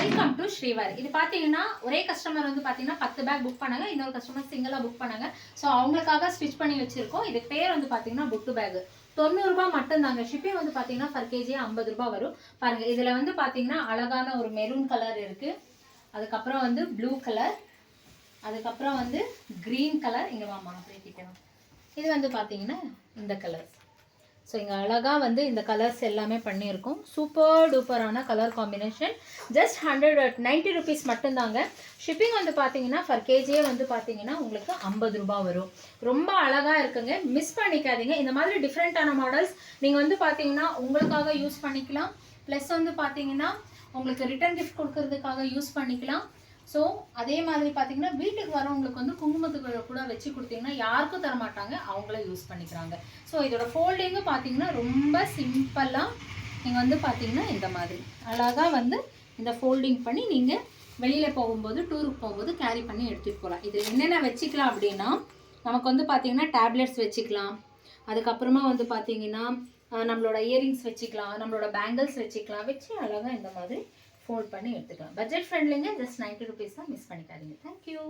Welcome to Srivari. இது பார்த்தீங்கன்னா ஒரே கஸ்டமர் வந்து பார்த்தீங்கன்னா 10 பேக் புக் பண்ணாங்க, இன்னொரு கஸ்டமர் சிங்கிளாக புக் பண்ணாங்க. ஸோ அவங்களுக்காக ஸ்டிச் பண்ணி வச்சிருக்கோம். இது பேர் வந்து பார்த்தீங்கன்னா புட்டு பேக். 90 ரூபாய் மட்டும்தாங்க. ஷிப்பிங் வந்து பார்த்தீங்கன்னா பர் கேஜி 50 ரூபாய் வரும். பாருங்க, இதில் வந்து பார்த்தீங்கன்னா அழகான ஒரு மெரூன் கலர் இருக்கு, அதுக்கப்புறம் வந்து ப்ளூ கலர், அதுக்கப்புறம் வந்து கிரீன் கலர். இங்கே வாமா பேசிக்கணும். இது வந்து பார்த்தீங்கன்னா இந்த கலர். ஸோ இங்கே அழகாக வந்து இந்த கலர்ஸ் எல்லாமே பண்ணியிருக்கோம். சூப்பர் டூப்பரான கலர் காம்பினேஷன். ஜஸ்ட் 190 ருபீஸ் மட்டும்தாங்க. ஷிப்பிங் வந்து பார்த்தீங்கன்னா பர் கேஜியே வந்து பார்த்தீங்கன்னா உங்களுக்கு 50 ரூபாய் வரும். ரொம்ப அழகாக இருக்குங்க, மிஸ் பண்ணிக்காதீங்க. இந்த மாதிரி டிஃப்ரெண்ட்டான மாடல்ஸ் நீங்கள் வந்து பார்த்தீங்கன்னா உங்களுக்காக யூஸ் பண்ணிக்கலாம். ப்ளஸ் வந்து பார்த்தீங்கன்னா உங்களுக்கு ரிட்டர்ன் கிஃப்ட் கொடுக்கறதுக்காக யூஸ் பண்ணிக்கலாம். ஸோ அதே மாதிரி பார்த்தீங்கன்னா வீட்டுக்கு வரவங்களுக்கு வந்து குங்குமத்துக்கு கூட வச்சு கொடுத்தீங்கன்னா யாருக்கும் தரமாட்டாங்க, அவங்கள யூஸ் பண்ணிக்கிறாங்க. ஸோ இதோட ஃபோல்டிங்கும் பார்த்தீங்கன்னா ரொம்ப சிம்பிளாக நீங்கள் வந்து பார்த்தீங்கன்னா இந்த மாதிரி அழகாக வந்து இந்த ஃபோல்டிங் பண்ணி நீங்கள் வெளியில் போகும்போது டூருக்கு போகும்போது கேரி பண்ணி எடுத்துகிட்டு போகலாம். இது என்னென்ன வச்சுக்கலாம் அப்படின்னா நமக்கு வந்து பார்த்தீங்கன்னா டேப்லெட்ஸ் வச்சுக்கலாம், அதுக்கப்புறமா வந்து பார்த்தீங்கன்னா நம்மளோட இயரிங்ஸ் வச்சுக்கலாம், நம்மளோட பேங்கிள்ஸ் வச்சுக்கலாம், வச்சு அழகாக இந்த மாதிரி ஃபோல்ட் பண்ணி எடுத்துக்கலாம். பட்ஜெட் ஃப்ரெண்ட்லிங்க, ஜஸ்ட் 90 ருபீஸ் தான், மிஸ் பண்ணிக்காதீங்க. தேங்க்யூ.